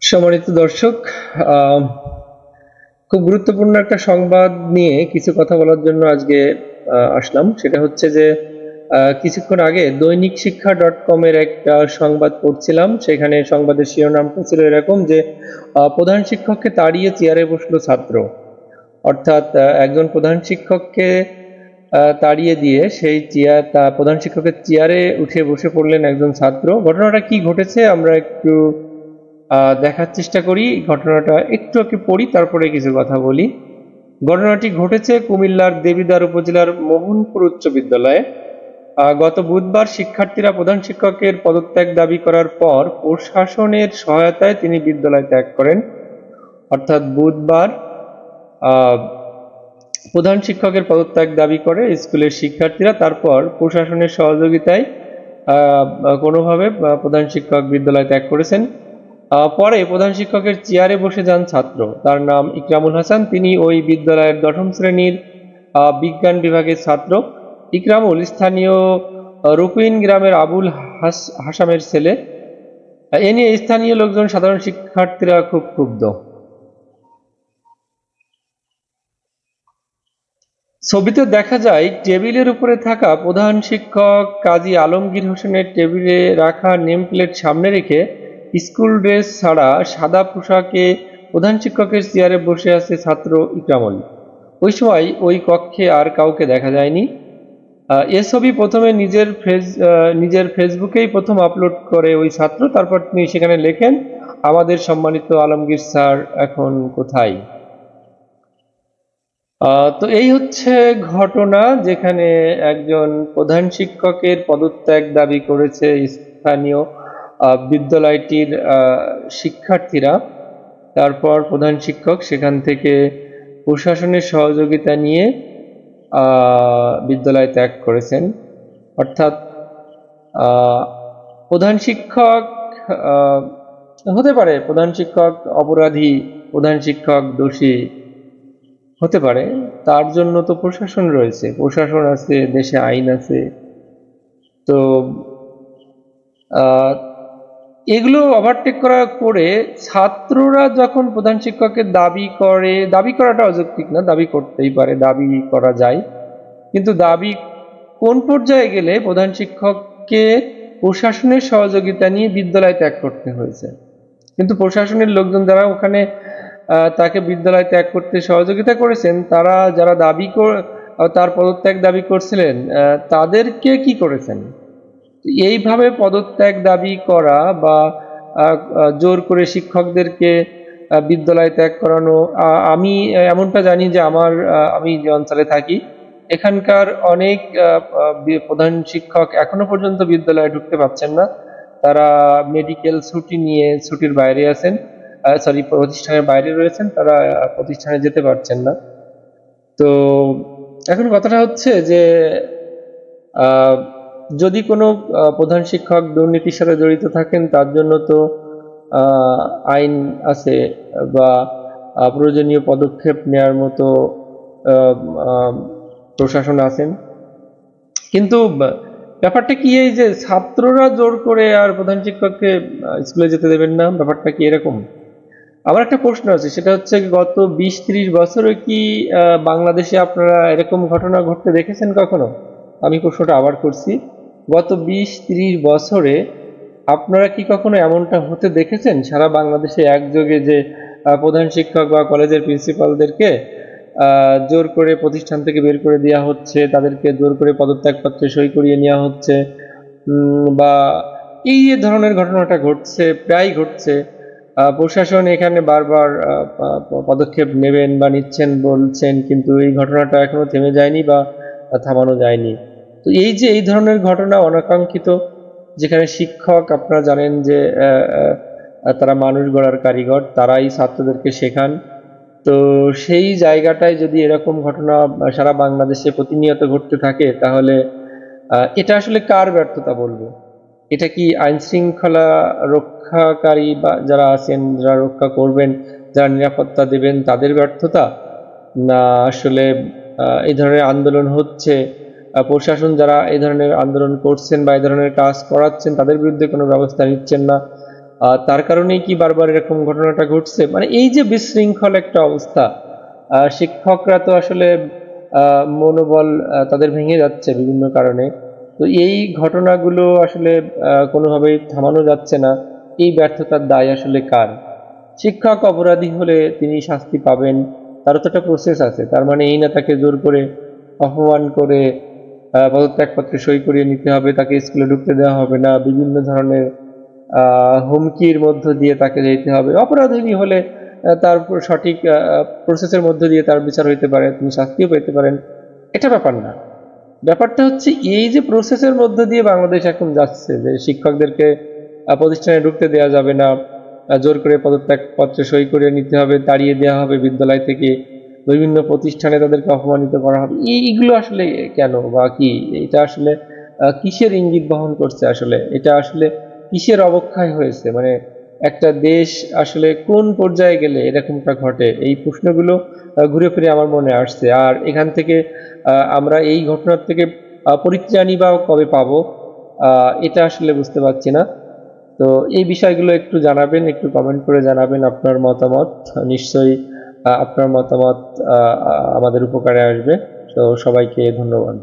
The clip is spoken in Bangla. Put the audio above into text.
সম্মানিত দর্শক, আহ, খুব গুরুত্বপূর্ণ একটা সংবাদ নিয়ে কিছু কথা বলার জন্য আজকে আসলাম। সেটা হচ্ছে যে কিছুক্ষণ আগে দৈনিক শিক্ষা .com এর একটা সংবাদ পড়ছিলাম। সেখানে সংবাদের শিরোনামটা ছিল এরকম যে প্রধান শিক্ষককে তাড়িয়ে চেয়ারে বসলো ছাত্র। অর্থাৎ একজন প্রধান শিক্ষককে তাড়িয়ে দিয়ে সেই প্রধান শিক্ষকের চেয়ারে উঠে বসে পড়লেন একজন ছাত্র। ঘটনাটা কি ঘটেছে আমরা একটু দেখার চেষ্টা করি। ঘটনাটা একটু পড়ি, তারপরে কিছু কথা বলি। ঘটনাটি ঘটেছে কুমিল্লার দেবিদ্বার উপজেলার মোহনপুর উচ্চ বিদ্যালয়ে। গত বুধবার শিক্ষার্থীরা প্রধান শিক্ষকের পদত্যাগ দাবি করার পর প্রশাসনের সহায়তায় তিনি বিদ্যালয় ত্যাগ করেন। অর্থাৎ বুধবার প্রধান শিক্ষকের পদত্যাগ দাবি করে স্কুলের শিক্ষার্থীরা, তারপর প্রশাসনের সহযোগিতায় কোনোভাবে প্রধান শিক্ষক বিদ্যালয় ত্যাগ করেছেন। পরে প্রধান শিক্ষকের চেয়ারে বসে যান ছাত্র, তার নাম ইকরামুল হাসান। তিনি ওই বিদ্যালয়ের দশম শ্রেণীর বিজ্ঞান বিভাগের ছাত্র। ইকরামুল স্থানীয় রুকুইন গ্রামের আবুল হাসামের ছেলে। এ নিয়ে স্থানীয় লোকজন, সাধারণ শিক্ষার্থীরা খুব ক্ষুব্ধ। ছবিতে দেখা যায় টেবিলের উপরে থাকা প্রধান শিক্ষক কাজী আলমগীর হোসেনের টেবিলে রাখা নেম প্লেট সামনে রেখে স্কুল ড্রেস ছাড়া সাদা পোশাকে প্রধান শিক্ষকের চেয়ারে বসে আছে ছাত্র ইকরামুল। ওই সময় ওই কক্ষে আর কাউকে দেখা যায়নি। এ ছবি প্রথমে নিজের ফেসবুকেই প্রথম আপলোড করে ওই ছাত্র। তারপর তিনি সেখানে লেখেন, আমাদের সম্মানিত আলমগীর স্যার এখন কোথায়? তো এই হচ্ছে ঘটনা, যেখানে একজন প্রধান শিক্ষকের পদত্যাগ দাবি করেছে স্থানীয় বিদ্যালয়টির শিক্ষার্থীরা। তারপর প্রধান শিক্ষক সেখান থেকে প্রশাসনের সহযোগিতা নিয়ে বিদ্যালয় ত্যাগ করেছেন। অর্থাৎ প্রধান শিক্ষক হতে পারে, প্রধান শিক্ষক অপরাধী, প্রধান শিক্ষক দোষী হতে পারে, তার জন্য তো প্রশাসন রয়েছে, প্রশাসন আছে, দেশে আইন আছে। তো এগুলো ওভারটেক করে ছাত্ররা যখন প্রধান শিক্ষকের দাবি করাটা অযৌক্তিক না, দাবি করতেই পারে, দাবি করা যায়, কিন্তু দাবি কোন পর্যায়ে গেলে প্রধান শিক্ষককে প্রশাসনের সহযোগিতা নিয়ে বিদ্যালয় ত্যাগ করতে হয়েছে। কিন্তু প্রশাসনের লোকজন যারা ওখানে তাকে বিদ্যালয় ত্যাগ করতে সহযোগিতা করেছেন, তারা যারা তার পদত্যাগ দাবি করছিলেন, তাদেরকে কি করেছেন? এইভাবে পদত্যাগ দাবি করা বা জোর করে শিক্ষকদেরকে বিদ্যালয় ত্যাগ করানো, আমি এমনটা জানি যে আমি যে অঞ্চলে থাকি এখানকার অনেক প্রধান শিক্ষক এখনো পর্যন্ত বিদ্যালয়ে ঢুকতে পারছেন না। তারা মেডিকেল ছুটি নিয়ে ছুটির বাইরে আছেন, প্রতিষ্ঠানের বাইরে রয়েছেন, তারা প্রতিষ্ঠানে যেতে পারছেন না। তো এখন কথাটা হচ্ছে যে যদি কোনো প্রধান শিক্ষক দুর্নীতির সাথে জড়িত থাকেন, তার জন্য তো আইন আছে বা প্রয়োজনীয় পদক্ষেপ নেওয়ার মতো প্রশাসন আছেন। কিন্তু ব্যাপারটা কি, এই যে ছাত্ররা জোর করে আর প্রধান শিক্ষককে স্কুলে যেতে দেবেন না, ব্যাপারটা কি এরকম? আমার একটা প্রশ্ন আছে, সেটা হচ্ছে গত 20-30 বছরে কি বাংলাদেশে আপনারা এরকম ঘটনা ঘটতে দেখেছেন কখনো? আমি প্রশ্নটা আবার করছি, গত 20-30 বছরে আপনারা কি কখনো এমনটা হতে দেখেছেন সারা বাংলাদেশে একযোগে, যে প্রধান শিক্ষক বা কলেজের প্রিন্সিপালদেরকে জোর করে প্রতিষ্ঠান থেকে বের করে দেওয়া হচ্ছে, তাদেরকে জোর করে পদত্যাগপত্রে সই করিয়ে নেওয়া হচ্ছে, বা এই ধরনের ঘটনাটা ঘটছে, প্রায় ঘটছে। প্রশাসন এখানে বারবার পদক্ষেপ নেবেন বা নিচ্ছেন বলছেন, কিন্তু এই ঘটনাটা এখনো থেমে যায়নি বা থামানো যায়নি। তো এই ধরনের ঘটনা অনাকাঙ্ক্ষিত, যেখানে শিক্ষক, আপনারা জানেন যে তারা মানুষ গড়ার কারিগর, তারাই ছাত্রদেরকে শেখান। তো সেই জায়গাটায় যদি এরকম ঘটনা সারা বাংলাদেশে প্রতিনিয়ত ঘটতে থাকে, তাহলে এটা আসলে কার ব্যর্থতা বলবো? এটা কি আইন শৃঙ্খলা রক্ষাকারী বা যারা আছেন, যারা রক্ষা করবেন, যারা নিরাপত্তা দেবেন, তাদের ব্যর্থতা? না আসলে এই ধরনের আন্দোলন হচ্ছে, প্রশাসন যারা এই ধরনের আন্দোলন করছেন বা এই ধরনের কাজ করাচ্ছেন, তাদের বিরুদ্ধে কোনো ব্যবস্থা নিচ্ছেন না, তার কারণেই কি বারবার এরকম ঘটনাটা ঘটছে? মানে এই যে বিশৃঙ্খল একটা অবস্থা, শিক্ষকরা তো আসলে মনোবল তাদের ভেঙে যাচ্ছে বিভিন্ন কারণে। তো এই ঘটনাগুলো আসলে কোনোভাবেই থামানো যাচ্ছে না। এই ব্যর্থতার দায় আসলে কার? শিক্ষক অপরাধী হলে তিনি শাস্তি পাবেন, তারও তো একটা প্রসেস আছে। তার মানে এই না তাকে জোর করে অপমান করে পদত্যাগপত্রে সই করিয়ে নিতে হবে, তাকে স্কুলে ঢুকতে দেওয়া হবে না, বিভিন্ন ধরনের হুমকির মধ্য দিয়ে তাকে যেতে হবে। অপরাধী হলে তার সঠিক প্রসেসের মধ্য দিয়ে তার বিচার হইতে পারে, তিনি শাস্তিও পেতে পারেন। এটা ব্যাপার না। ব্যাপারটা হচ্ছে এই যে প্রসেসের মধ্য দিয়ে বাংলাদেশ এখন যাচ্ছে, যে শিক্ষকদেরকে প্রতিষ্ঠানে ঢুকতে দেওয়া যাবে না, জোর করে পদত্যাগপত্রে সই করে নিতে হবে, তাড়িয়ে দেওয়া হবে বিদ্যালয় থেকে, বিভিন্ন প্রতিষ্ঠানে তাদেরকে অপমানিত করা হবে। এইগুলো আসলে কেন বা কি? এটা আসলে কিসের ইঙ্গিত বহন করছে? আসলে এটা আসলে কিসের অবক্ষয় হয়েছে? মানে একটা দেশ আসলে কোন পর্যায়ে গেলে এরকমটা ঘটে? এই প্রশ্নগুলো ঘুরে ফিরে আমার মনে আসছে। আর এখান থেকে আমরা এই ঘটনার থেকে পরিত্রাণই বা কবে পাবো, এটা আসলে বুঝতে পারছি না। তো এই বিষয়গুলো একটু জানাবেন, একটু কমেন্ট করে জানাবেন আপনার মতামত। নিশ্চয়ই আপনার মতামত আমাদের উপকারে আসবে। তো সবাইকে ধন্যবাদ।